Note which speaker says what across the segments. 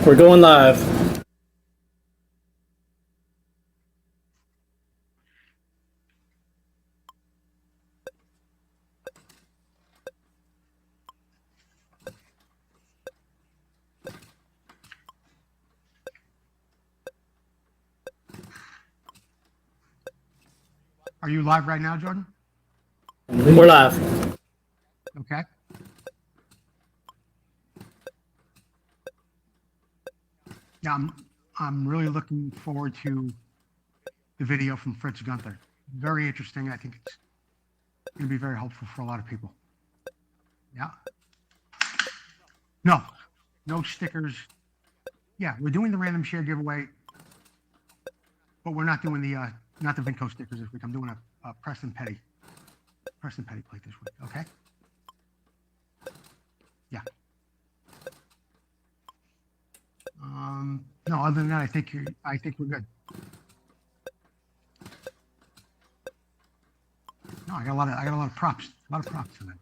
Speaker 1: We're going live.
Speaker 2: Are you live right now, Jordan?
Speaker 1: We're live.
Speaker 2: Okay. Yeah, I'm really looking forward to the video from Fritz Gunther. Very interesting. I think it's going to be very helpful for a lot of people. Yeah. No stickers. Yeah, we're doing the random share giveaway, but we're not doing the not the Vinco stickers this week. I'm doing a Preston Petty plate this week. Okay. Yeah. No, other than that, I think we're good. No, I got a lot of props. A lot of props tonight.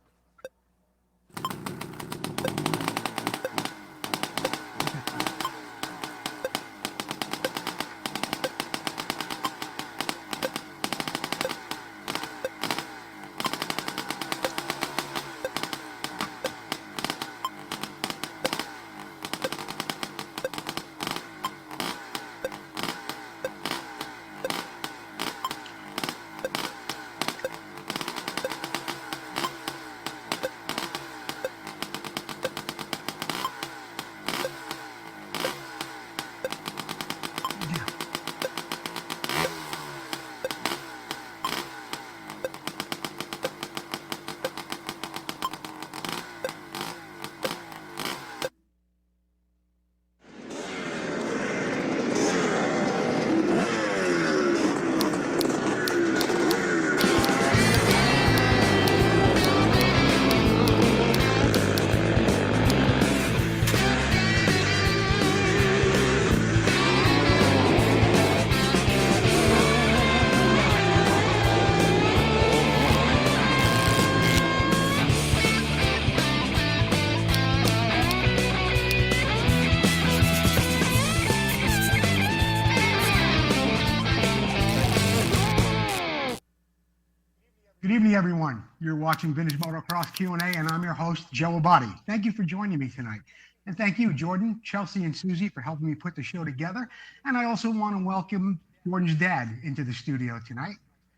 Speaker 2: Good evening, everyone. You're watching Vintage Motocross Q&A, and I'm your host, Joe Abadi. Thank you for joining me tonight. And thank you, Jordan, Chelsea, and Susie, for helping me put the show together. And I also want to welcome Jordan's dad into the studio tonight.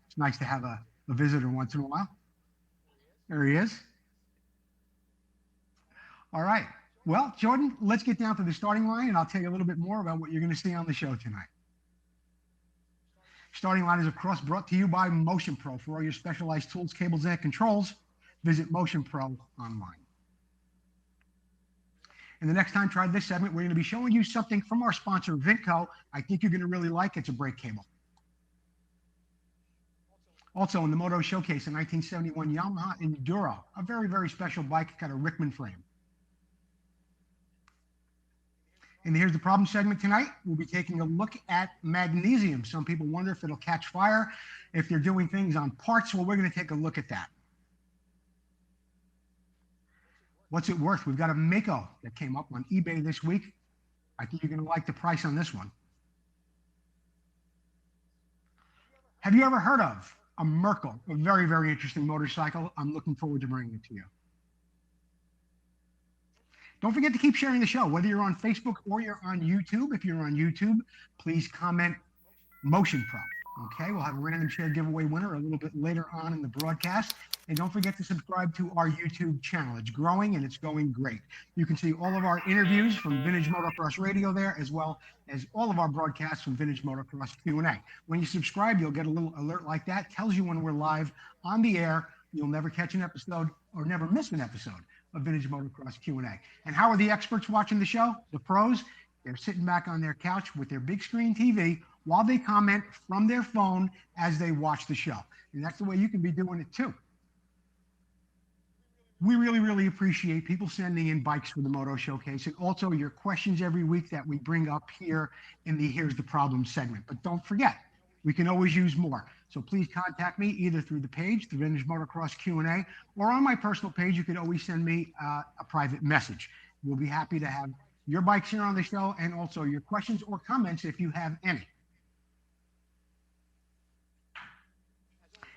Speaker 2: It's nice to have a visitor once in a while. There he is. All right. Well, Jordan, let's get down to the starting line, and I'll tell you a little bit more about what you're going to see on the show tonight. Starting line is, of course, brought to you by Motion Pro. For all your specialized tools, cables, and controls, visit Motion Pro online. And the next time, try this segment. We're going to be showing you something from our sponsor, Vinco. I think you're going to really like. It's a brake cable. Also, in the Moto Showcase, a 1971 Yamaha Enduro, a very, very special bike, got a Rickman frame. And here's the problem segment tonight. We'll be taking a look at magnesium. Some people wonder if it'll catch fire, if they're doing things on parts. Well, we're going to take a look at that. What's it worth? We've got a Mako that came up on eBay this week. I think you're going to like the price on this one. Have you ever heard of a Merkel? A very, very interesting motorcycle. I'm looking forward to bringing it to you. Don't forget to keep sharing the show, whether you're on Facebook or you're on YouTube. If you're on YouTube, please comment Motion Pro. Okay, we'll have a random share giveaway winner a little bit later on in the broadcast. And don't forget to subscribe to our YouTube channel. It's growing and it's going great. You can see all of our interviews from Vintage Motocross Radio there, as well as all of our broadcasts from Vintage Motocross Q&A. When you subscribe, you'll get a little alert like that. Tells you when we're live on the air. You'll never catch an episode or never miss an episode of Vintage Motocross Q&A. And how are the experts watching the show? The pros, they're sitting back on their couch with their big screen TV while they comment from their phone as they watch the show. And that's the way you can be doing it too. We really, really appreciate people sending in bikes for the Moto Showcase, and also your questions every week that we bring up here in the Here's the Problem segment. But don't forget, we can always use more. So please contact me either through the page, the Vintage Motocross Q&A, or on my personal page. You can always send me a private message. We'll be happy to have your bikes here on the show and also your questions or comments if you have any.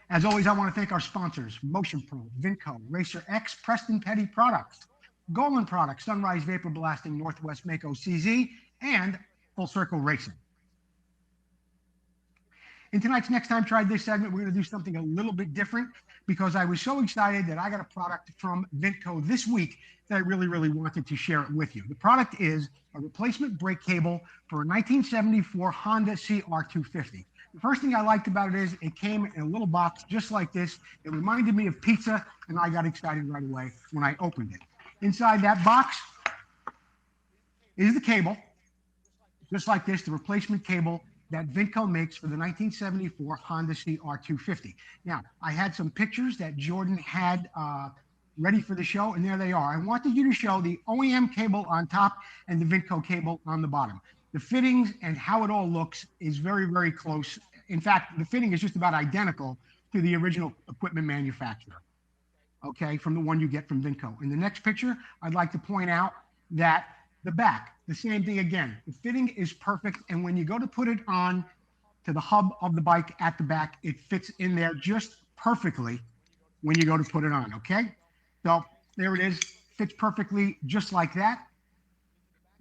Speaker 2: As always, I want to thank our sponsors, Motion Pro, Vinco, Racer X, Preston Petty Products, Golan Products, Sunrise Vapor Blasting, Northwest Mako CZ, and Full Circle Racing. In tonight's Next Time Try This segment, we're going to do something a little bit different because I was so excited that I got a product from Vinco this week that I really, really wanted to share it with you. The product is a replacement brake cable for a 1974 Honda CR250. The first thing I liked about it is it came in a little box just like this. It reminded me of pizza, and I got excited right away when I opened it. Inside that box is the cable, just like this, the replacement cable that Vinco makes for the 1974 Honda CR250. Now, I had some pictures that Jordan had ready for the show, and there they are. I wanted you to show the OEM cable on top and the Vinco cable on the bottom. The fittings and how it all looks is very, very close. In fact, the fitting is just about identical to the original equipment manufacturer, okay, from the one you get from Vinco. In the next picture, I'd like to point out that the back, the same thing again. The fitting is perfect, and when you go to put it on to the hub of the bike at the back, it fits in there just perfectly when you go to put it on, okay? So there it is, fits perfectly just like that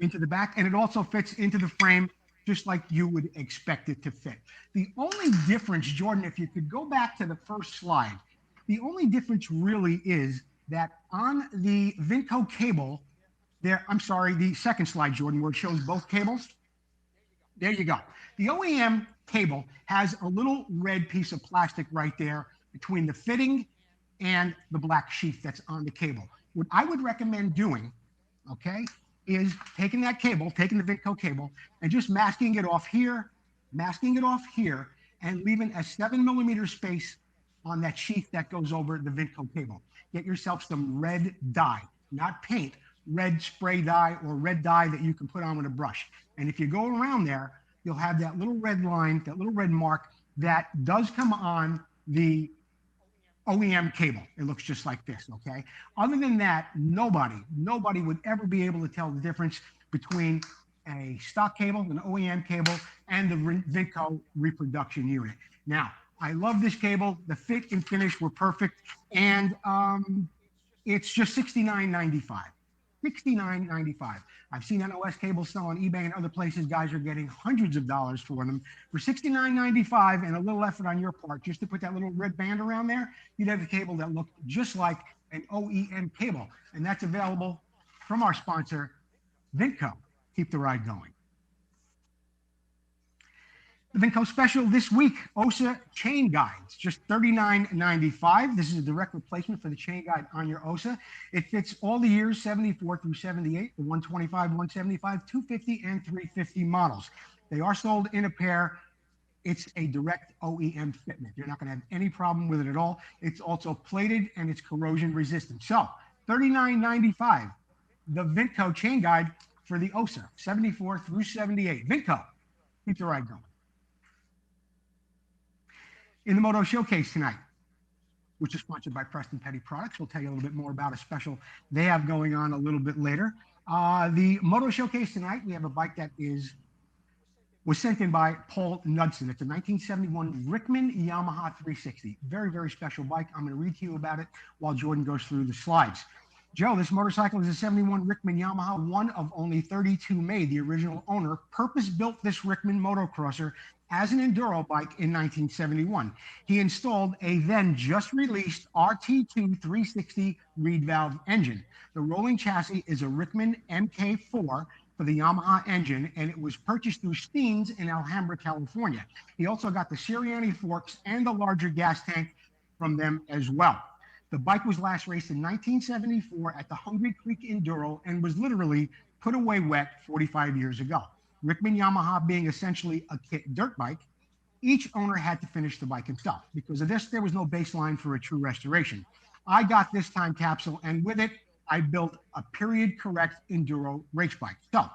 Speaker 2: into the back, and it also fits into the frame just like you would expect it to fit. The only difference, Jordan, if you could go back to the first slide, the only difference really is that on the Vinco cable, the second slide, Jordan, where it shows both cables. There you go. The OEM cable has a little red piece of plastic right there between the fitting and the black sheath that's on the cable. What I would recommend doing, okay, is taking that cable, taking the Vinco cable, and just masking it off here, and leaving a 7mm space on that sheath that goes over the Vinco cable. Get yourself some red dye, not paint, red spray dye or red dye that you can put on with a brush. And if you go around there, you'll have that little red line, that little red mark that does come on the OEM cable. It looks just like this, okay? Other than that, nobody would ever be able to tell the difference between a stock cable, an OEM cable, and the Vinco reproduction unit. Now, I love this cable. The fit and finish were perfect, and it's just $69.95. $69.95. I've seen NOS cables sell on eBay and other places. Guys are getting hundreds of dollars for them. For $69.95 and a little effort on your part, just to put that little red band around there, you'd have a cable that looked just like an OEM cable. And that's available from our sponsor, Vinco. Keep the ride going. The Vinco special this week, OSA chain guides, just $39.95. This is a direct replacement for the chain guide on your OSA. It fits all the years 74 through 78, the 125, 175, 250, and 350 models. They are sold in a pair. It's a direct OEM fitment. You're not going to have any problem with it at all. It's also plated and it's corrosion resistant. So $39.95, the Vinco chain guide for the OSA, 74 through 78. Vinco, keep the ride going. In the Moto Showcase tonight, which is sponsored by Preston Petty Products. We'll tell you a little bit more about a special they have going on a little bit later. The Moto Showcase tonight, we have a bike that was sent in by Paul Knudsen. It's a 1971 Rickman Yamaha 360. Very, very special bike. I'm going to read to you about it while Jordan goes through the slides. Joe, this motorcycle is a 71 Rickman Yamaha, one of only 32 made. The original owner purpose-built this Rickman motocrosser as an enduro bike in 1971. He installed a then just released RT2 360 reed valve engine. The rolling chassis is a Rickman MK4 for the Yamaha engine, and it was purchased through Steens in Alhambra, California. He also got the Sirianni forks and the larger gas tank from them as well. The bike was last raced in 1974 at the Hungry Creek Enduro and was literally put away wet 45 years ago. Rickman Yamaha being essentially a kit dirt bike, each owner had to finish the bike himself. Because of this, there was no baseline for a true restoration. I got this time capsule, and with it, I built a period correct enduro race bike. So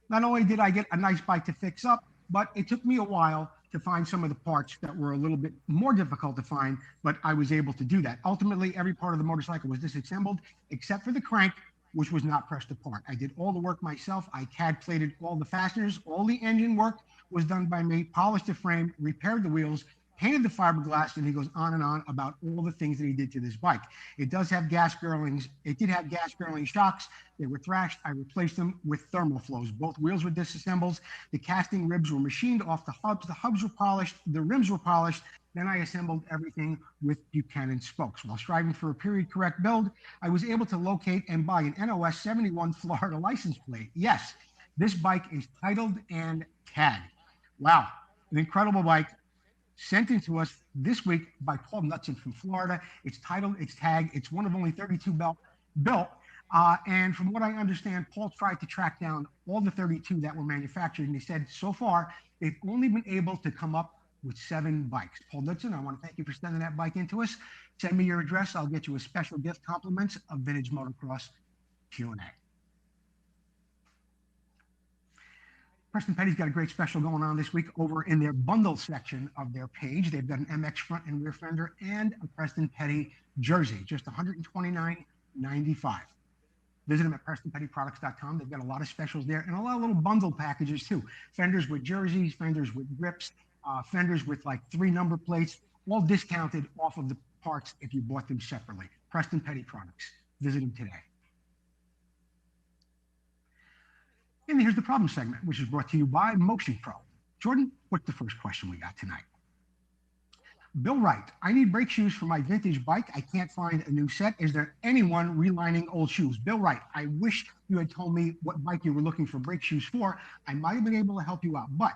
Speaker 2: not only did I get a nice bike to fix up, but it took me a while to find some of the parts that were a little bit more difficult to find, but I was able to do that. Ultimately, every part of the motorcycle was disassembled except for the crank, which was not pressed apart. I did all the work myself. I CAD plated all the fasteners. All the engine work was done by me, polished the frame, repaired the wheels, painted the fiberglass, and he goes on and on about all the things that he did to this bike. It does have gas Girlings. It did have gas Girling shocks. They were thrashed. I replaced them with thermal flows. Both wheels were disassembled. The casting ribs were machined off the hubs. The hubs were polished. The rims were polished. Then I assembled everything with Buchanan spokes. While striving for a period correct build, I was able to locate and buy an NOS 71 Florida license plate. Yes, this bike is titled and tagged. Wow, an incredible bike sent in to us this week by Paul Knutson from Florida. It's titled, it's tagged, it's one of only 32 built. And from what I understand, Paul tried to track down all the 32 that were manufactured. And he said, so far, they've only been able to come up with 7 bikes. Paul Knutson, I want to thank you for sending that bike into us. Send me your address. I'll get you a special gift compliments of Vintage Motocross Q&A. Preston Petty's got a great special going on this week over in their bundle section of their page. They've got an MX front and rear fender and a Preston Petty jersey, just $129.95. Visit them at PrestonPettyProducts.com. They've got a lot of specials there and a lot of little bundle packages too. Fenders with jerseys, fenders with grips, fenders with like 3 number plates, all discounted off of the parts if you bought them separately. Preston Petty Products. Visit them today. And here's the problem segment, which is brought to you by Motion Pro. Jordan, what's the first question we got tonight? Bill Wright, I need brake shoes for my vintage bike. I can't find a new set. Is there anyone relining old shoes? Bill Wright, I wish you had told me what bike you were looking for brake shoes for. I might have been able to help you out, but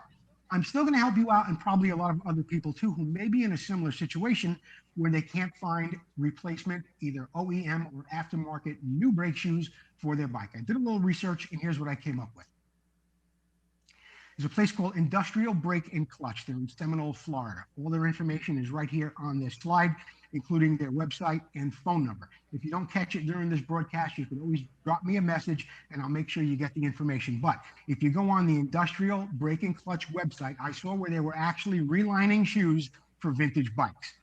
Speaker 2: I'm still going to help you out and probably a lot of other people too who may be in a similar situation where they can't find replacement, either OEM or aftermarket new brake shoes for their bike. I did a little research and here's what I came up with. There's a place called Industrial Brake and Clutch. They're in Seminole, Florida. All their information is right here on this slide, including their website and phone number. If you don't catch it during this broadcast, you can always drop me a message and I'll make sure you get the information. But if you go on the Industrial Brake and Clutch website, I saw where they were actually relining shoes for vintage bikes.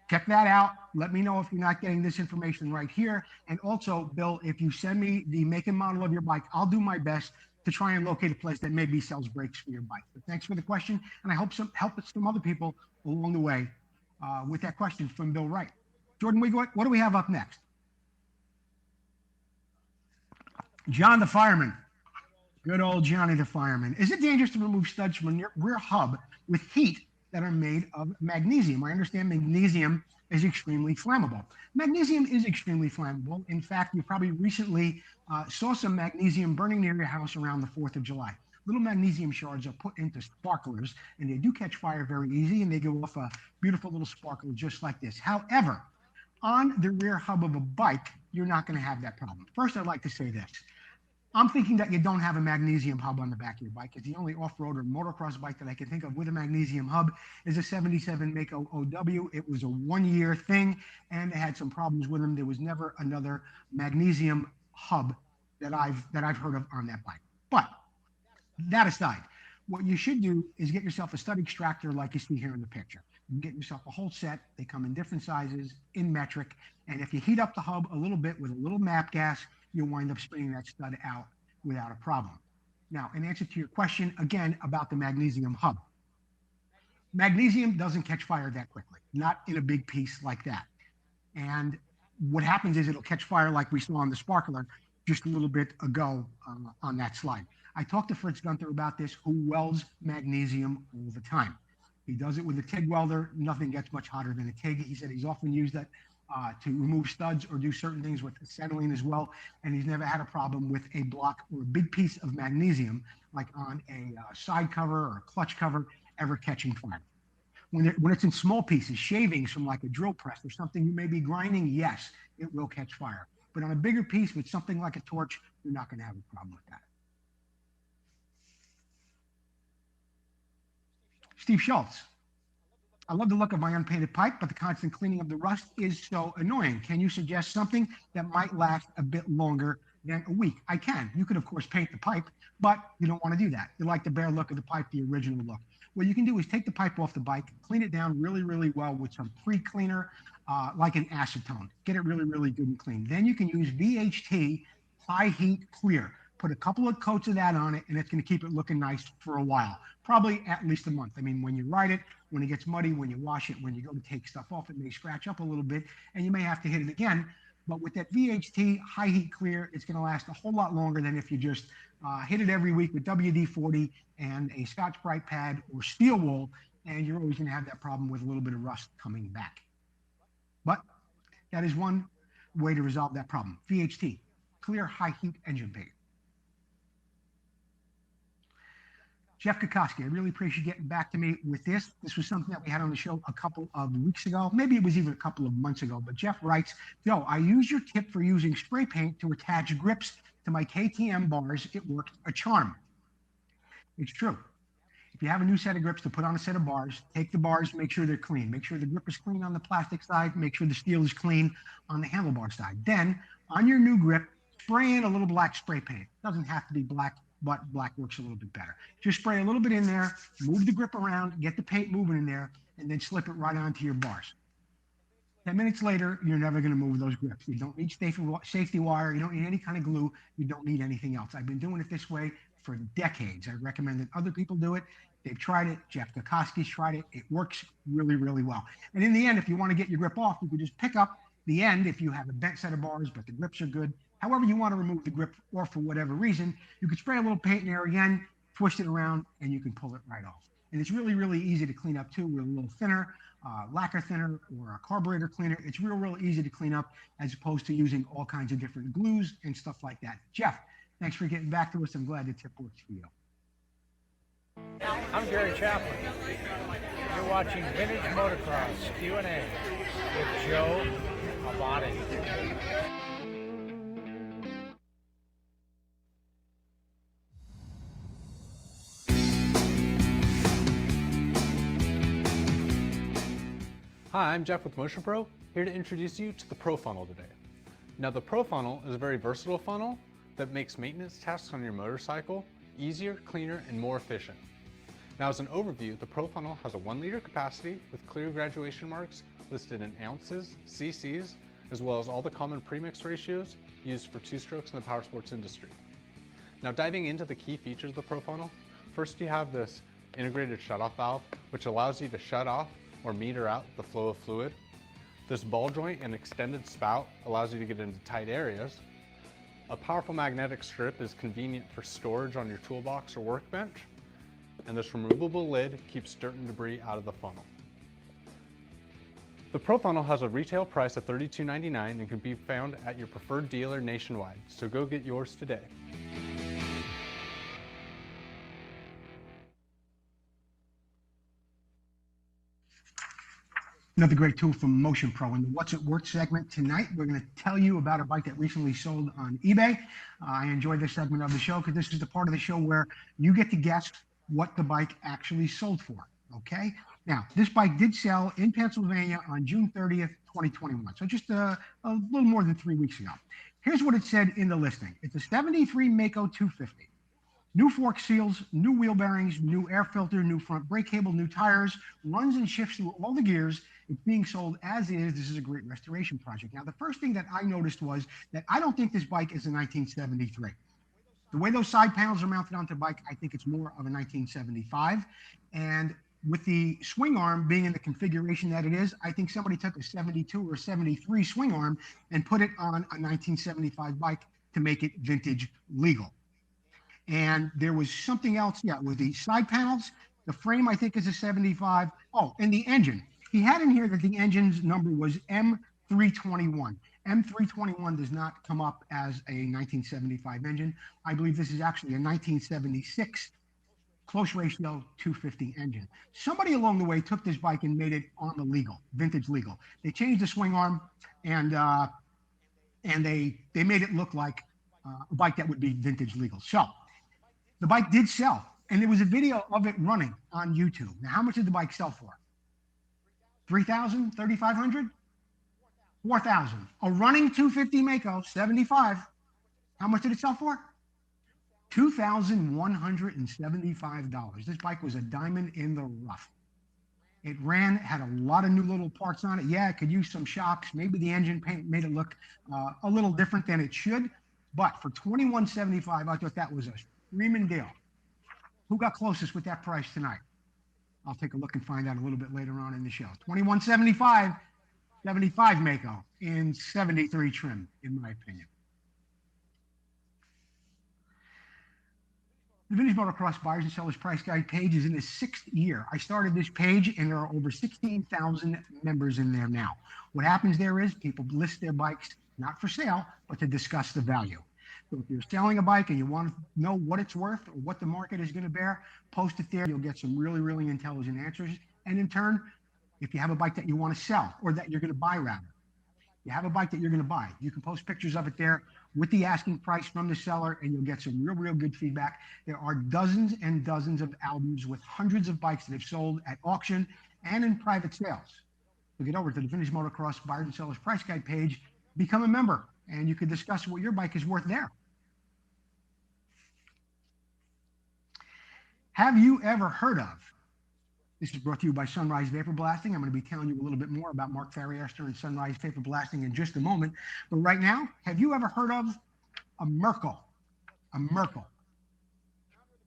Speaker 2: Check that out. Let me know if you're not getting this information right here. And also, Bill, if you send me the make and model of your bike, I'll do my best to try and locate a place that maybe sells brakes for your bike. But thanks for the question, and I hope help some other people along the way with that question from Bill Wright. Jordan, what do we have up next? John the Fireman. Good old Johnny the Fireman. Is it dangerous to remove studs from a rear hub with heat that are made of magnesium? I understand magnesium is extremely flammable. Magnesium is extremely flammable. In fact, you probably recently saw some magnesium burning near your house around the 4th of July. Little magnesium shards are put into sparklers and they do catch fire very easy and they give off a beautiful little sparkle just like this. However, on the rear hub of a bike, you're not going to have that problem. First, I'd like to say this. I'm thinking that you don't have a magnesium hub on the back of your bike. It's the only off-road or motocross bike that I can think of with a magnesium hub is a 77 Mako OW. It was a 1-year thing, and they had some problems with them. There was never another magnesium hub that I've heard of on that bike. But that aside, what you should do is get yourself a stud extractor like you see here in the picture. You can get yourself a whole set. They come in different sizes, in metric, and if you heat up the hub a little bit with a little MAP gas, you'll wind up spinning that stud out without a problem. Now, in answer to your question, again, about the magnesium hub. Magnesium doesn't catch fire that quickly, not in a big piece like that. And what happens is it'll catch fire like we saw on the sparkler just a little bit ago on that slide. I talked to Fritz Gunther about this, who welds magnesium all the time. He does it with a TIG welder. Nothing gets much hotter than a TIG. He said he's often used that to remove studs or do certain things with acetylene as well. And he's never had a problem with a block or a big piece of magnesium, like on a side cover or a clutch cover, ever catching fire. When it's in small pieces, shavings from like a drill press or something you may be grinding, yes, it will catch fire. But on a bigger piece with something like a torch, you're not going to have a problem with that. Steve Schultz. I love the look of my unpainted pipe, but the constant cleaning of the rust is so annoying. Can you suggest something that might last a bit longer than a week? I can. You could, of course, paint the pipe, but you don't want to do that. You like the bare look of the pipe, the original look. What you can do is take the pipe off the bike, clean it down really, really well with some pre-cleaner, like an acetone. Get it really, really good and clean. Then you can use VHT high heat clear. Put a couple of coats of that on it, and it's going to keep it looking nice for a while, probably at least a month. I mean, when you ride it, when it gets muddy, when you wash it, when you go to take stuff off, it may scratch up a little bit, and you may have to hit it again. But with that VHT high heat clear, it's going to last a whole lot longer than if you just hit it every week with WD-40 and a Scotch-Brite pad or steel wool, and you're always going to have that problem with a little bit of rust coming back. But that is one way to resolve that problem. VHT, clear high heat engine paint. Jeff Kokoski, I really appreciate you getting back to me with this. This was something that we had on the show a couple of weeks ago. Maybe it was even a couple of months ago. But Jeff writes, Joe, I use your tip for using spray paint to attach grips to my KTM bars. It worked a charm. It's true. If you have a new set of grips to put on a set of bars, take the bars, make sure they're clean. Make sure the grip is clean on the plastic side. Make sure the steel is clean on the handlebar side. Then, on your new grip, spray in a little black spray paint. It doesn't have to be black, but black works a little bit better. Just spray a little bit in there, move the grip around, get the paint moving in there, and then slip it right onto your bars. 10 minutes later, you're never going to move those grips. You don't need safety wire. You don't need any kind of glue. You don't need anything else. I've been doing it this way for decades. I recommend that other people do it. They've tried it. Jeff Kokoski's tried it. It works really, really well. And in the end, if you want to get your grip off, you can just pick up the end if you have a bent set of bars, but the grips are good. However you want to remove the grip, or for whatever reason, you can spray a little paint in there again, twist it around, and you can pull it right off. And it's really, really easy to clean up too with a little thinner, lacquer thinner, or a carburetor cleaner. It's real, real easy to clean up as opposed to using all kinds of different glues and stuff like that. Jeff, thanks for getting back to us. I'm glad the tip works for you.
Speaker 1: I'm Gary Chaplin. You're watching Vintage Motocross Q&A with Joe Abate.
Speaker 3: Hi, I'm Jeff with Motion Pro, here to introduce you to the Pro Funnel today. Now the Pro Funnel is a very versatile funnel that makes maintenance tasks on your motorcycle easier, cleaner, and more efficient. Now as an overview, the Pro Funnel has a 1 liter capacity with clear graduation marks listed in ounces, cc's, as well as all the common premix ratios used for two-strokes in the power sports industry. Now diving into the key features of the Pro Funnel, first you have this integrated shutoff valve, which allows you to shut off or meter out the flow of fluid. This ball joint and extended spout allows you to get into tight areas. A powerful magnetic strip is convenient for storage on your toolbox or workbench. And this removable lid keeps dirt and debris out of the funnel. The Pro Funnel has a retail price of $32.99 and can be found at your preferred dealer nationwide, so go get yours today.
Speaker 2: Another great tool from Motion Pro. In the What's It Worth segment tonight, we're going to tell you about a bike that recently sold on eBay. I enjoy this segment of the show because this is the part of the show where you get to guess what the bike actually sold for, okay? Now, this bike did sell in Pennsylvania on June 30th, 2021, so just a little more than 3 weeks ago. Here's what it said in the listing. It's a 73 Mako 250. New fork seals, new wheel bearings, new air filter, new front brake cable, new tires, runs and shifts through all the gears. It's being sold as is. This is a great restoration project. Now, the first thing that I noticed was that I don't think this bike is a 1973. The way those side panels are mounted onto the bike, I think it's more of a 1975. And with the swing arm being in the configuration that it is, I think somebody took a 72 or 73 swing arm and put it on a 1975 bike to make it vintage legal. And there was something else, with the side panels. The frame, I think, is a 75. Oh, and the engine. He had in here that the engine's number was M321. M321 does not come up as a 1975 engine. I believe this is actually a 1976 close ratio 250 engine. Somebody along the way took this bike and made it on the legal, vintage legal. They changed the swing arm and they made it look like a bike that would be vintage legal. So the bike did sell, and there was a video of it running on YouTube. Now, how much did the bike sell for? $3,000, $3,500, $4,000. A running 250 Mako 75. How much did it sell for? $2,175. This bike was a diamond in the rough. It ran, had a lot of new little parts on it. Yeah, it could use some shocks. Maybe the engine paint made it look a little different than it should, But for $21.75, I thought that was a screaming deal. Who got closest with that price tonight? I'll take a look and find out a little bit later on in the show. $21.75, 75 Mako in 73 trim, in my opinion. The Vintage Motocross Buyers and Sellers Price Guide page is in its 6th year. I started this page and there are over 16,000 members in there now. What happens there is people list their bikes not for sale, but to discuss the value. So if you're selling a bike and you want to know what it's worth or what the market is going to bear, post it there. You'll get some really, really intelligent answers. And in turn, if you have a bike that you want to sell or that you're going to buy rather, you have a bike that you're going to buy, you can post pictures of it there with the asking price from the seller, and you'll get some real, real good feedback. There are dozens and dozens of albums with hundreds of bikes that have sold at auction and in private sales. So get over to the Vintage Motocross Buyers and Sellers Price Guide page, become a member, and you can discuss what your bike is worth there. Have you ever heard of, this is brought to you by Sunrise Vapor Blasting. I'm going to be telling you a little bit more about Mark Farriester and Sunrise Vapor Blasting in just a moment. But right now, have you ever heard of a Merkel? A Merkel.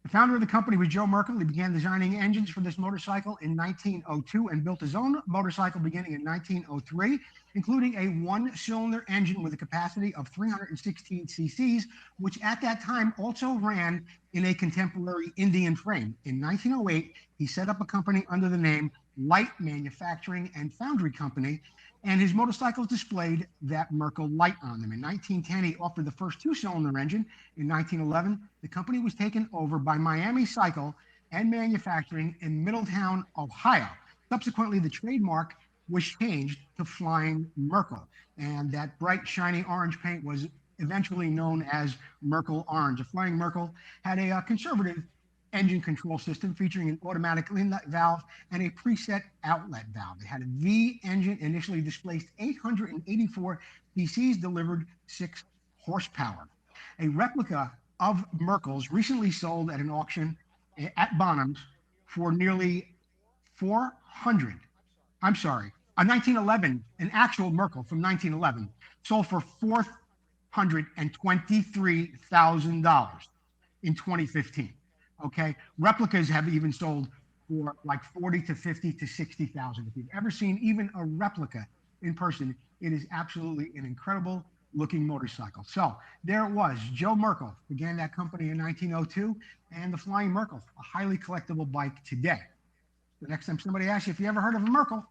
Speaker 2: The founder of the company was Joe Merkel. He began designing engines for this motorcycle in 1902 and built his own motorcycle beginning in 1903, including a one-cylinder engine with a capacity of 316 cc's, which at that time also ran in a contemporary Indian frame. In 1908, he set up a company under the name Light Manufacturing and Foundry Company, and his motorcycles displayed that Merkel light on them. In 1910, he offered the first two-cylinder engine. In 1911, the company was taken over by Miami Cycle and Manufacturing in Middletown, Ohio. Subsequently, the trademark was changed to Flying Merkel, and that bright, shiny orange paint was eventually known as Merkel Orange. A Flying Merkel had a conservative engine control system featuring an automatic inlet valve and a preset outlet valve. It had a V engine, initially displaced 884 cc's, delivered 6 horsepower. A replica of Merkel's recently sold at an auction at Bonham's for nearly 400. I'm sorry, a 1911, an actual Merkel from 1911, sold for $423,000 in 2015. Okay, replicas have even sold for like 40 to 50 to 60,000. If you've ever seen even a replica in person, it is absolutely an incredible looking motorcycle. So there it was. Joe Merkel began that company in 1902, and the Flying Merkel, a highly collectible bike today. The next time somebody asks you if you ever heard of a Merkel,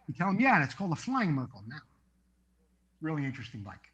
Speaker 2: you tell them, yeah, and it's called a Flying Merkel now. Really interesting bike.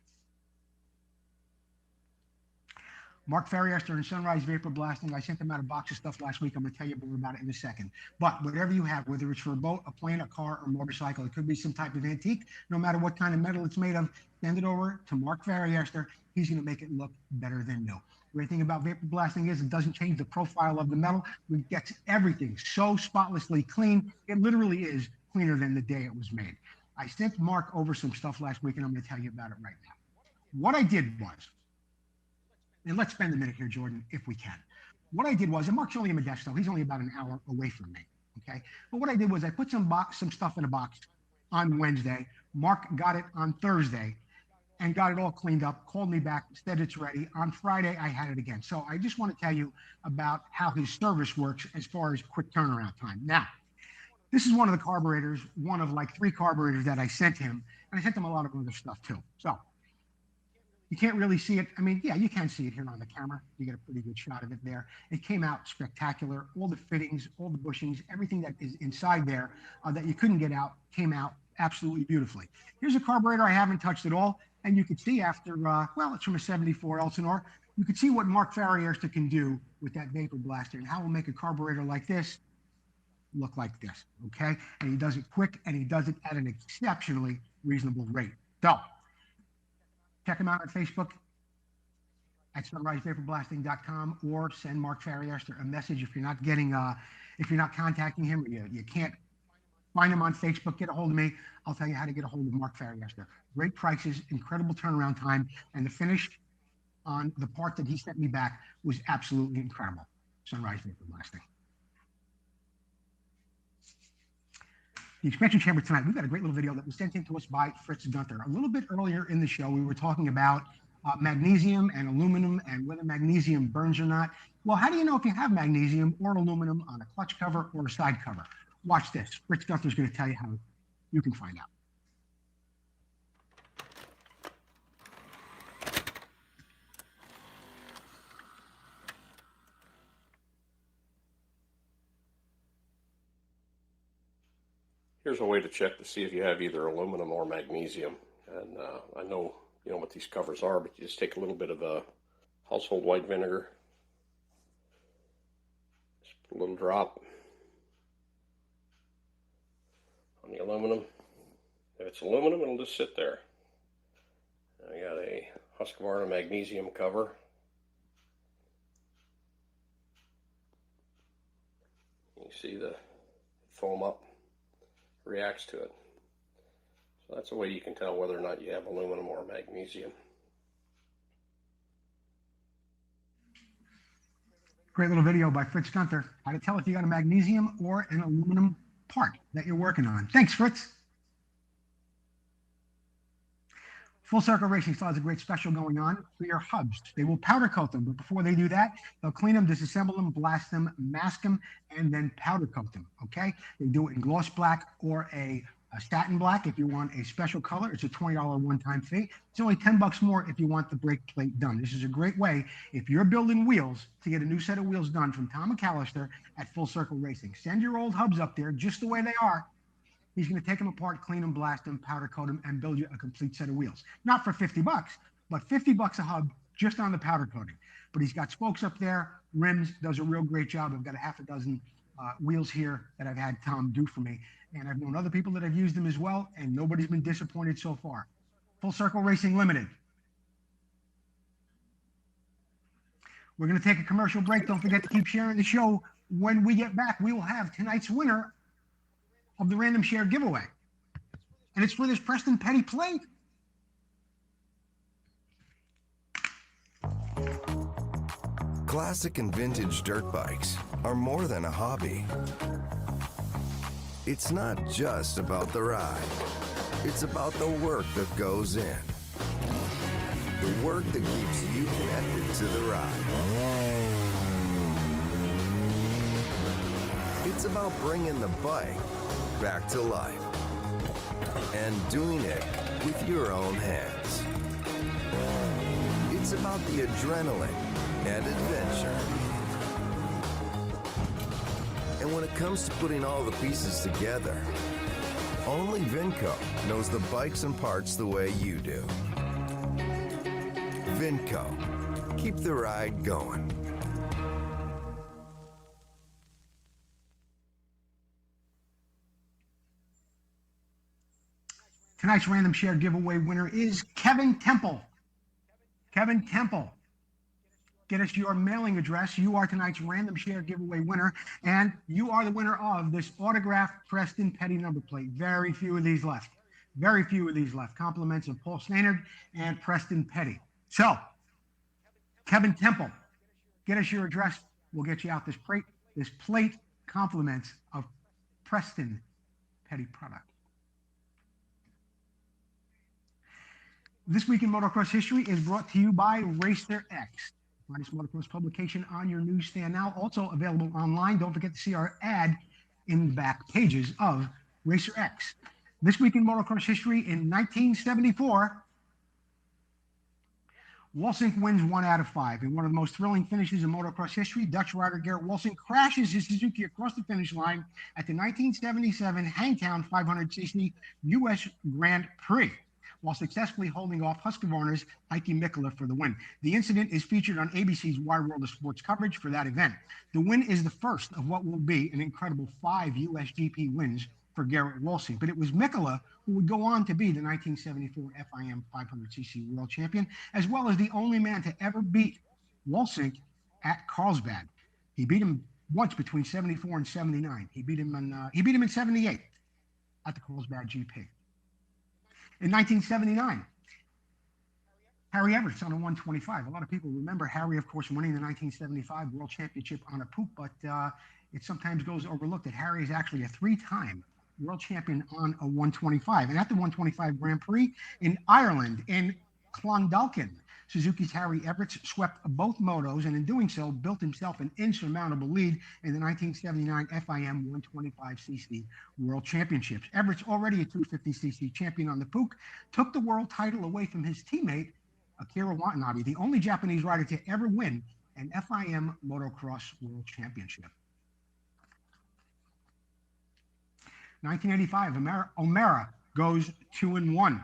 Speaker 2: Mark Farriester and Sunrise Vapor Blasting. I sent them out a box of stuff last week. I'm going to tell you more about it in a second. But whatever you have, whether it's for a boat, a plane, a car, or motorcycle, it could be some type of antique, no matter what kind of metal it's made of, send it over to Mark Farriester. He's going to make it look better than new. The great thing about vapor blasting is it doesn't change the profile of the metal. It gets everything so spotlessly clean. It literally is cleaner than the day it was made. I sent Mark over some stuff last week, and I'm going to tell you about it right now. What I did was, and let's spend a minute here, Jordan, if we can. What I did was, and Mark's only in Modesto. He's only about an hour away from me, okay? But what I did was I put some stuff in a box on Wednesday. Mark got it on Thursday and got it all cleaned up, called me back, said it's ready. On Friday, I had it again. So I just want to tell you about how his service works as far as quick turnaround time. Now, this is one of the carburetors, one of like 3 carburetors that I sent him, and I sent him a lot of other stuff too. So you can't really see it. I mean, yeah, you can see it here on the camera. You get a pretty good shot of it there. It came out spectacular. All the fittings, all the bushings, everything that is inside there that you couldn't get out came out absolutely beautifully. Here's a carburetor I haven't touched at all. And you can see after, well, it's from a 74 Elsinore. You can see what Mark Farriester can do with that vapor blaster and how we'll make a carburetor like this look like this, okay? And he does it quick, and he does it at an exceptionally reasonable rate. So check him out on Facebook at sunrisevaporblasting.com, or send Mark Farriester a message if you're not getting, if you're not contacting him, or you can't find him on Facebook, get a hold of me. I'll tell you how to get a hold of Mark Farriester. Great prices, incredible turnaround time, and the finish on the part that he sent me back was absolutely incredible. Sunrise Vapor Blasting. The expansion chamber tonight, we've got a great little video that was sent in to us by Fritz Gunter. A little bit earlier in the show, we were talking about magnesium and aluminum and whether magnesium burns or not. Well, how do you know if you have magnesium or aluminum on a clutch cover or a side cover? Watch this. Rich Gunther's going to tell you how you can find out.
Speaker 4: Here's a way to check to see if you have either aluminum or magnesium. And I know you know what these covers are, but you just take a little bit of household white vinegar, just put a little drop on the aluminum. If it's aluminum, it'll just sit there. I got a Husqvarna magnesium cover. You see the foam up reacts to it. So that's a way you can tell whether or not you have aluminum or magnesium.
Speaker 2: Great little video by Fritz Gunther. How to tell if you got a magnesium or an aluminum part that you're working on. Thanks, Fritz. Full Circle Racing still has a great special going on for your hubs. They will powder coat them, but before they do that, they'll clean them, disassemble them, blast them, mask them, and then powder coat them, okay? They do it in gloss black or a satin black. If you want a special color, it's a $20 one-time fee. It's only $10 more if you want the brake plate done. This is a great way, if you're building wheels, to get a new set of wheels done from Tom McAllister at Full Circle Racing. Send your old hubs up there just the way they are. He's going to take them apart, clean them, blast them, powder coat them, and build you a complete set of wheels. Not for $50, but $50 a hub just on the powder coating. But he's got spokes up there, rims, does a real great job. I've got a half a dozen wheels here that I've had Tom do for me. And I've known other people that have used them as well, and nobody's been disappointed so far. Full Circle Racing Limited. We're going to take a commercial break. Don't forget to keep sharing the show. When we get back, we will have tonight's winner of the random share giveaway. And it's for this Preston Petty plate.
Speaker 5: Classic and vintage dirt bikes are more than a hobby. It's not just about the ride. It's about the work that goes in. The work that keeps you connected to the ride. It's about bringing the bike back to life and doing it with your own hands. It's about the adrenaline and adventure. And when it comes to putting all the pieces together, only Vinco knows the bikes and parts the way you do. Vinco, keep the ride going.
Speaker 2: Tonight's random share giveaway winner is Kevin Temple. Kevin Temple. Get us your mailing address. You are tonight's random share giveaway winner, and you are the winner of this autographed Preston Petty number plate. Very few of these left. Very few of these left. Compliments of Paul Stannard and Preston Petty. So, Kevin Temple, get us your address. We'll get you out this plate. This plate compliments of Preston Petty product. This Week in Motocross History is brought to you by Racer X. Finest motocross publication on your newsstand now. Also available online. Don't forget to see our ad in the back pages of Racer X. This Week in Motocross History in 1974, Walsink wins 1 out of 5. In one of the most thrilling finishes in motocross history, Dutch rider Gerrit Walsink crashes his Suzuki across the finish line at the 1977 Hangtown 500cc U.S. Grand Prix, while successfully holding off Husqvarna's Heikki Mikkola for the win. The incident is featured on ABC's Wide World of Sports coverage for that event. The win is the first of what will be an incredible 5 U.S. GP wins for Gerrit Walsink, but it was Mikkola who would go on to be the 1974 FIM 500cc world champion, as well as the only man to ever beat Walsink at Carlsbad. He beat him once between 74 and 79. He beat him in 78 at the Carlsbad GP. In 1979, Harry Everett's on a 125. A lot of people remember Harry, of course, winning the 1975 World Championship on a poop, but it sometimes goes overlooked that Harry is actually a 3-time world champion on a 125. And at the 125 Grand Prix in Ireland, in Clondalkin, Suzuki's Harry Everts swept both motos, and in doing so, built himself an insurmountable lead in the 1979 FIM 125cc World Championships. Everts, already a 250cc champion on the Puch, took the world title away from his teammate, Akira Watanabe, the only Japanese rider to ever win an FIM Motocross World Championship. 1985, O'Mara goes 2-1.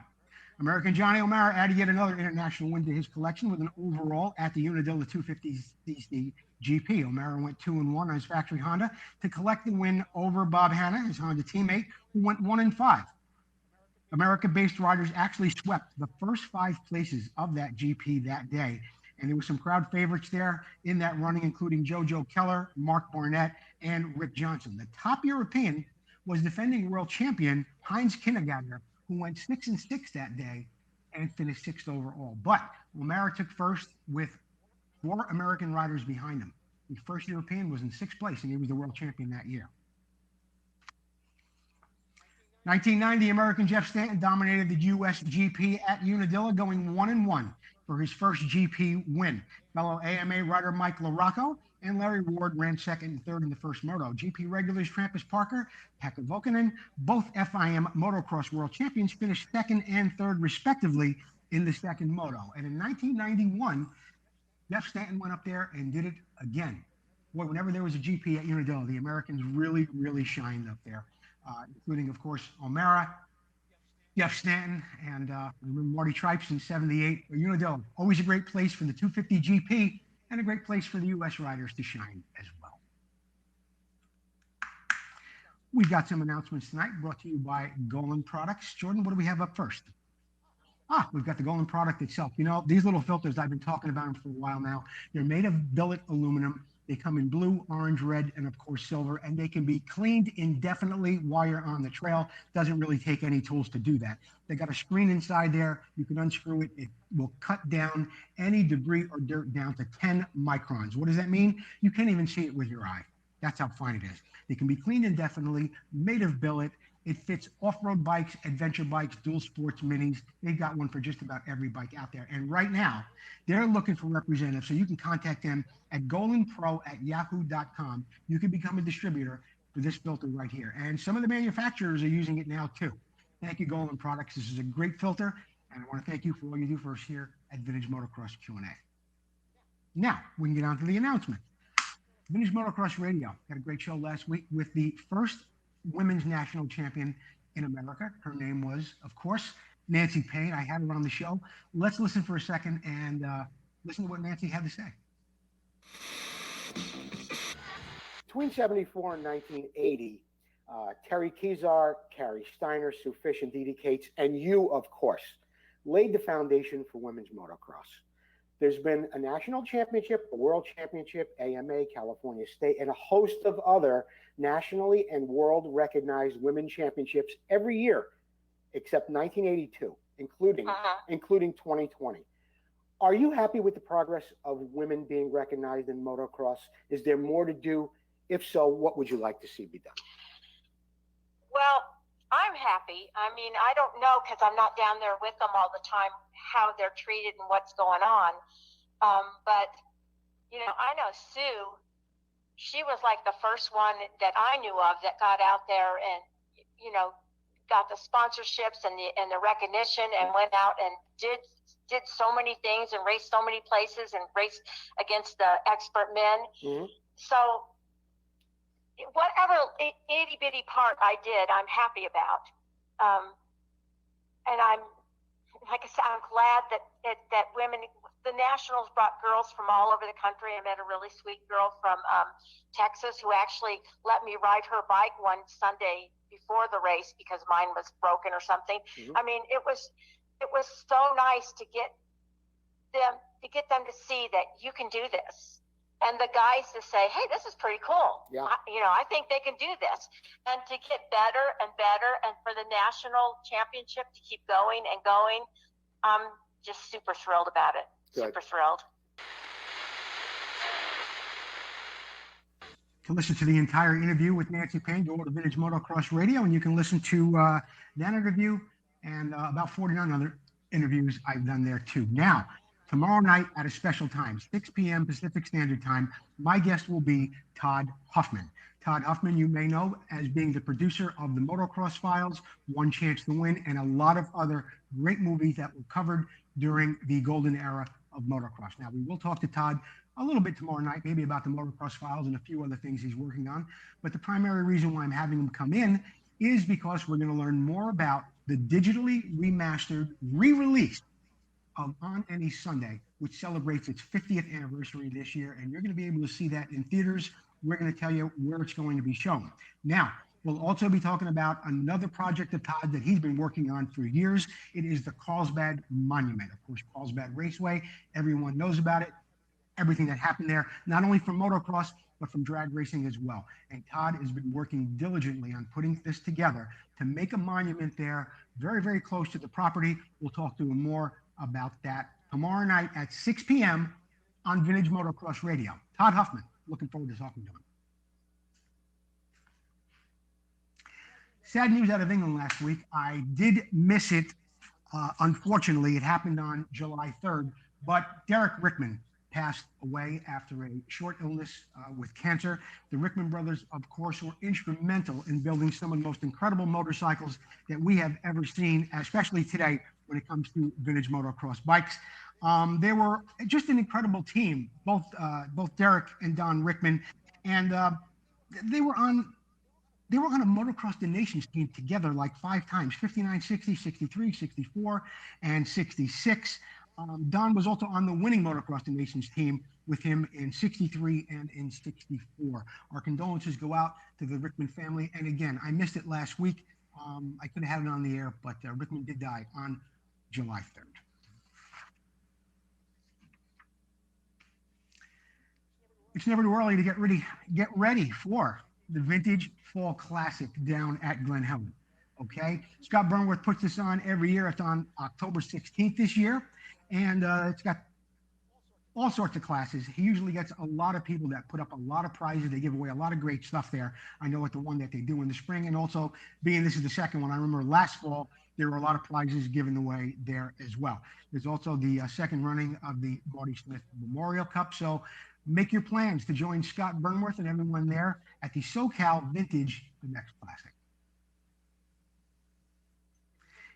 Speaker 2: American Johnny O'Mara added yet another international win to his collection with an overall at the Unadilla 250cc GP. O'Mara went 2-1 on his factory Honda to collect the win over Bob Hanna, his Honda teammate, who went 1-5. America-based riders actually swept the first 5 places of that GP that day. And there were some crowd favorites there in that running, including Jojo Keller, Mark Barnett, and Rick Johnson. The top European was defending world champion Heinz Kinnegatter, who went 6-6 that day and finished 6th overall. But O'Mara took first with 4 American riders behind him. The first European was in 6th place, and he was the world champion that year. 1990, American Jeff Stanton dominated the U.S. GP at Unadilla, going 1-1 for his first GP win. Fellow AMA rider Mike LaRocco and Larry Ward ran 2nd and 3rd in the first moto. GP regulars Trampas Parker, Pekka Volkinen, both FIM Motocross World Champions, finished 2nd and 3rd respectively in the 2nd moto. And in 1991, Jeff Stanton went up there and did it again. Boy, whenever there was a GP at Unadilla, the Americans really, really shined up there, including, of course, O'Mara, Jeff Stanton, and remember Marty Tripes in 78. Unadilla, always a great place for the 250 GP and a great place for the U.S. riders to shine as well. We've got some announcements tonight brought to you by Golan Products. Jordan, what do we have up first? We've got the Golan product itself. You know, these little filters, I've been talking about them for a while now. They're made of billet aluminum. They come in blue, orange, red, and of course silver, and they can be cleaned indefinitely while you're on the trail. Doesn't really take any tools to do that. They got a screen inside there. You can unscrew it. It will cut down any debris or dirt down to 10 microns. What does that mean? You can't even see it with your eye. That's how fine it is. They can be cleaned indefinitely, made of billet. It fits off-road bikes, adventure bikes, dual sports minis. They've got one for just about every bike out there. And right now, they're looking for representatives. So you can contact them at golanpro@yahoo.com. You can become a distributor for this filter right here. And some of the manufacturers are using it now too. Thank you, Golan Products. This is a great filter. And I want to thank you for all you do for us here at Vintage Motocross Q&A. Now, we can get on to the announcement. Vintage Motocross Radio had a great show last week with the first women's national champion in America. Her name was, of course, Nancy Payne. I had her on the show. Let's listen for a second and listen to what Nancy had to say.
Speaker 6: Between 74 and 1980, Terry Kezar, Carrie Steiner, Sue Fish, and Dee Dee Cates, and you, of course, laid the foundation for women's motocross. There's been a national championship, a world championship, AMA, California State, and a host of other nationally and world recognized women championships every year, except 1982, including 2020. Are you happy with the progress of women being recognized in motocross? Is there more to do? If so, what would you like to see be done?
Speaker 7: Well, I'm happy. I mean, I don't know because I'm not down there with them all the time how they're treated and what's going on. But, you know, I know Sue, she was like the first one that I knew of that got out there and, you know, got the sponsorships and the recognition and went out and did so many things and raced so many places and raced against the expert men. Mm-hmm. So whatever itty bitty part I did, I'm happy about. And I'm, like I said, I'm glad that women, the Nationals brought girls from all over the country. I met a really sweet girl from Texas who actually let me ride her bike one Sunday before the race because mine was broken or something. Mm-hmm. I mean, it was so nice to get them to see that you can do this. And the guys to say, hey, this is pretty cool. Yeah. I think they can do this. And to get better and better and for the national championship to keep going and going, I'm just super thrilled about it. Good. Super thrilled.
Speaker 2: To listen to the entire interview with Nancy Payne, go to Vintage Motocross Radio, and you can listen to that interview and about 49 other interviews I've done there too. Now, tomorrow night at a special time, 6 p.m. Pacific Standard Time. My guest will be Todd Huffman. Todd Huffman, you may know as being the producer of the Motocross Files, One Chance to Win, and a lot of other great movies that were covered during the golden era of motocross. Now, we will talk to Todd a little bit tomorrow night, maybe about the Motocross Files and a few other things he's working on. But the primary reason why I'm having him come in is because we're going to learn more about the digitally remastered, re-release of On Any Sunday, which celebrates its 50th anniversary this year. And you're going to be able to see that in theaters. We're going to tell you where it's going to be shown. Now, we'll also be talking about another project of Todd that he's been working on for years. It is the Carlsbad Monument. Of course, Carlsbad Raceway, everyone knows about it, everything that happened there, not only from motocross, but from drag racing as well. And Todd has been working diligently on putting this together to make a monument there very, very close to the property. We'll talk to him more about that tomorrow night at 6 p.m. on Vintage Motocross Radio. Todd Huffman, looking forward to talking to him. Sad news out of England last week. I did miss it. Unfortunately, it happened on July 3rd, but Derek Rickman passed away after a short illness with cancer. The Rickman brothers, of course, were instrumental in building some of the most incredible motorcycles that we have ever seen, especially today when it comes to vintage motocross bikes. They were just an incredible team, both Derek and Don Rickman, and they were on a Motocross the Nations team together like 5 times, 59, 60, 63, 64, and 66. Don was also on the winning Motocross the Nations team with him in 63 and in 64. Our condolences go out to the Rickman family. And again, I missed it last week. I could have had it on the air, but Rickman did die on July 3rd. It's never too early to get ready for the Vintage Fall Classic down at Glen Helen. Okay, Scott Burnworth puts this on every year. It's on October 16th this year, and it's got all sorts of classes. He usually gets a lot of people that put up a lot of prizes. They give away a lot of great stuff there. I know at the one that they do in the spring, and also being this is the second one, I remember last fall there were a lot of prizes given away there as well. There's also the second running of the Marty Smith Memorial Cup. So make your plans to join Scott Burnworth and everyone there at the SoCal Vintage the Next Classic.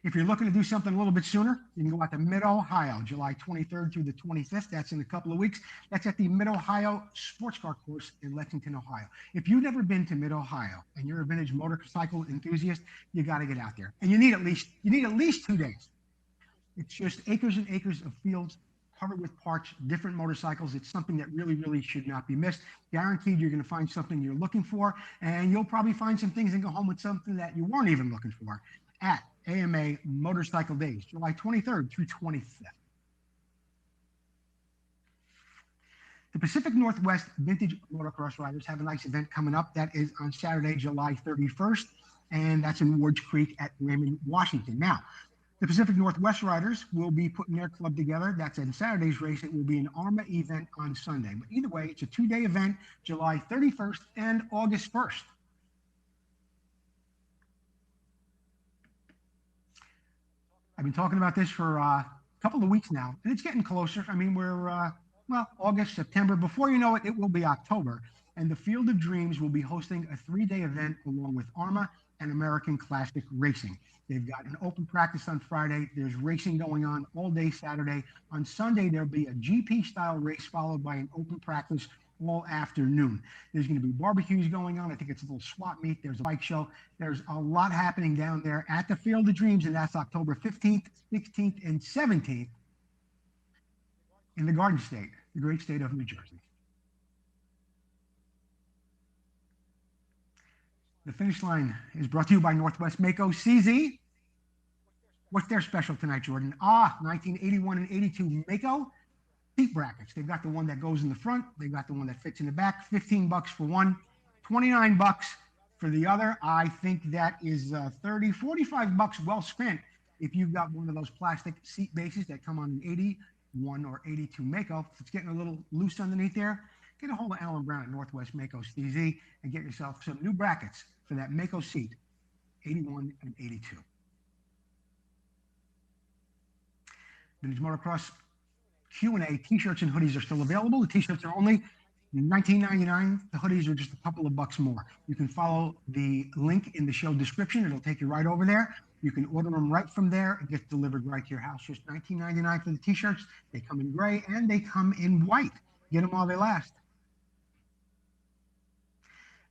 Speaker 2: If you're looking to do something a little bit sooner, you can go out to Mid-Ohio, July 23rd through the 25th. That's in a couple of weeks. That's at the Mid-Ohio Sports Car Course in Lexington, Ohio. If you've never been to Mid-Ohio and you're a vintage motorcycle enthusiast, you got to get out there. And you need at least 2 days. It's just acres and acres of fields covered with parts, different motorcycles. It's something that really, really should not be missed. Guaranteed you're going to find something you're looking for, and you'll probably find some things and go home with something that you weren't even looking for at AMA Motorcycle Days, July 23rd through 25th. The Pacific Northwest Vintage Motocross Riders have a nice event coming up. That is on Saturday, July 31st, and that's in Ward's Creek at Raymond, Washington. Now, the Pacific Northwest Riders will be putting their club together. That's in Saturday's race. It will be an ARMA event on Sunday. But either way, it's a 2-day event, July 31st and August 1st. I've been talking about this for a couple of weeks now, and it's getting closer. I mean, we're, August, September. Before you know it, it will be October. And the Field of Dreams will be hosting a 3-day event along with ARMA and American Classic Racing. They've got an open practice on Friday. There's racing going on all day Saturday. On Sunday, there'll be a GP-style race followed by an open practice all afternoon. There's going to be barbecues going on. I think it's a little swap meet. There's a bike show. There's a lot happening down there at the Field of Dreams, and that's October 15th, 16th, and 17th in the Garden State, the great state of New Jersey. The finish line is brought to you by Northwest Mako CZ. What's their special tonight, Jordan? 1981 and 82 Mako seat brackets. They've got the one that goes in the front. They've got the one that fits in the back. $15 for one, $29 for the other. I think that is $30, $45 well spent if you've got one of those plastic seat bases that come on an 81 or 82 Mako. If it's getting a little loose underneath there, get a hold of Alan Brown at Northwest Mako CZ and get yourself some new brackets for that Mako seat, 81 and 82. Vintage Motocross Q&A. T-shirts and hoodies are still available. The T-shirts are only $19.99. The hoodies are just a couple of bucks more. You can follow the link in the show description. It'll take you right over there. You can order them right from there. It gets delivered right to your house. Just $19.99 for the T-shirts. They come in gray and they come in white. Get them while they last.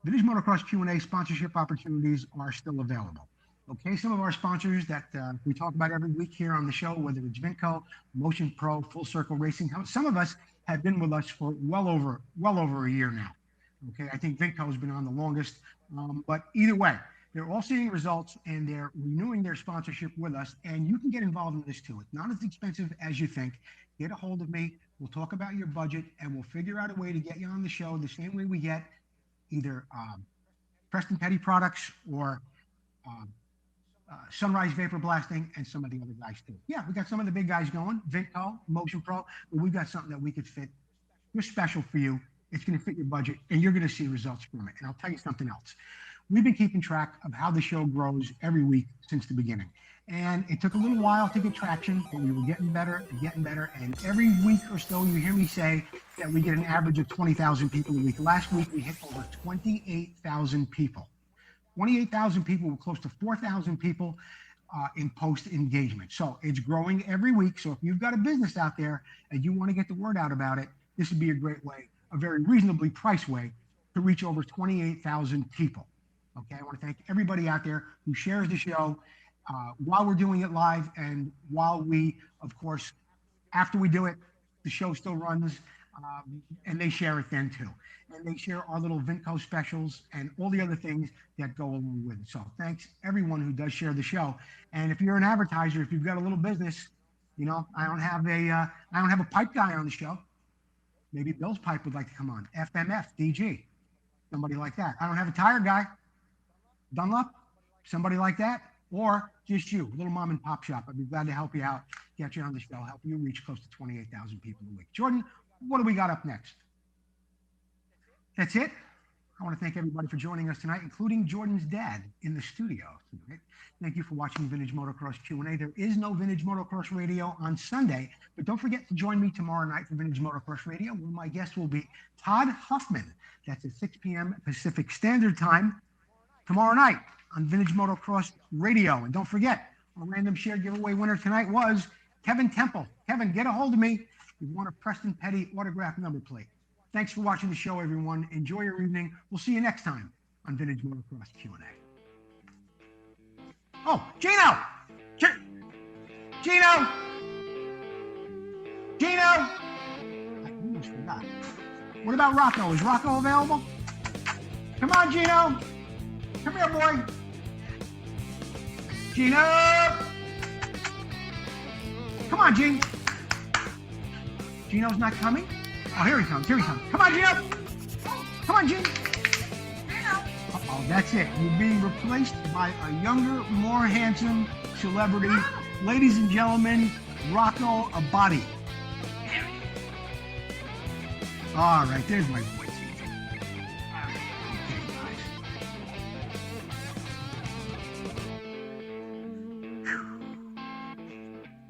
Speaker 2: Vintage Motocross Q&A sponsorship opportunities are still available. Okay, some of our sponsors that we talk about every week here on the show, whether it's Vinco, Motion Pro, Full Circle Racing, some of us have been with us for well over a year now. Okay, I think Vinco has been on the longest, but either way, they're all seeing results and they're renewing their sponsorship with us, and you can get involved in this too. It's not as expensive as you think. Get a hold of me. We'll talk about your budget and we'll figure out a way to get you on the show the same way we get either Preston Petty products or Sunrise Vapor Blasting and some of the other guys too. Yeah, we got some of the big guys going, Vinco, Motion Pro, but we've got something that we could fit. We're special for you. It's going to fit your budget and you're going to see results from it. And I'll tell you something else. We've been keeping track of how the show grows every week since the beginning. And it took a little while to get traction, but we were getting better and getting better. And every week or so, you hear me say that we get an average of 20,000 people a week. Last week, we hit over 28,000 people. 28,000 people with close to 4,000 people in post engagement. So it's growing every week. So if you've got a business out there and you want to get the word out about it, this would be a great way, a very reasonably priced way to reach over 28,000 people. Okay, I want to thank everybody out there who shares the show while we're doing it live and while we, of course, after we do it, the show still runs and they share it then too. And they share our little Vinco specials and all the other things that go along with it. So thanks everyone who does share the show. And if you're an advertiser, if you've got a little business, you know, I don't have a pipe guy on the show. Maybe Bill's Pipe would like to come on. FMF, DG, somebody like that. I don't have a tire guy. Dunlop, somebody like that, or just you, little mom and pop shop. I'd be glad to help you out, get you on the show, help you reach close to 28,000 people a week. Jordan, what do we got up next? That's it. I want to thank everybody for joining us tonight, including Jordan's dad in the studio tonight. Thank you for watching Vintage Motocross Q&A. There is no Vintage Motocross Radio on Sunday, but don't forget to join me tomorrow night for Vintage Motocross Radio, where my guest will be Todd Huffman. That's at 6 p.m. Pacific Standard Time tomorrow night on Vintage Motocross Radio. And don't forget, our random share giveaway winner tonight was Kevin Temple. Kevin, get a hold of me if you want a Preston Petty autograph number plate. Thanks for watching the show, everyone. Enjoy your evening. We'll see you next time on Vintage Motocross Q&A. Oh, Gino! Gino! I almost forgot. What about Rocco? Is Rocco available? Come on, Gino! Come here, boy! Gino! Come on, Gene! Gino's not coming? Oh, here he comes, Come on, Gino! Come on, Gene! Uh-oh, that's it. You're being replaced by a younger, more handsome celebrity. Ladies and gentlemen, Rocco Abadi. All right, there's my voice.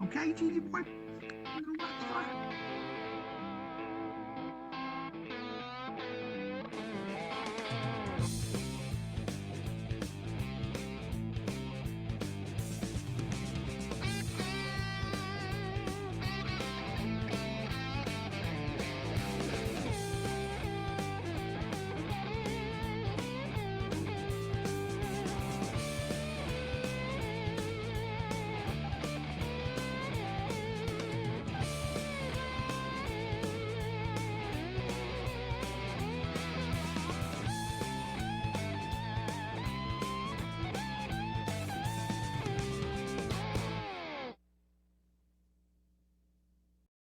Speaker 2: Okay, Gigi boy.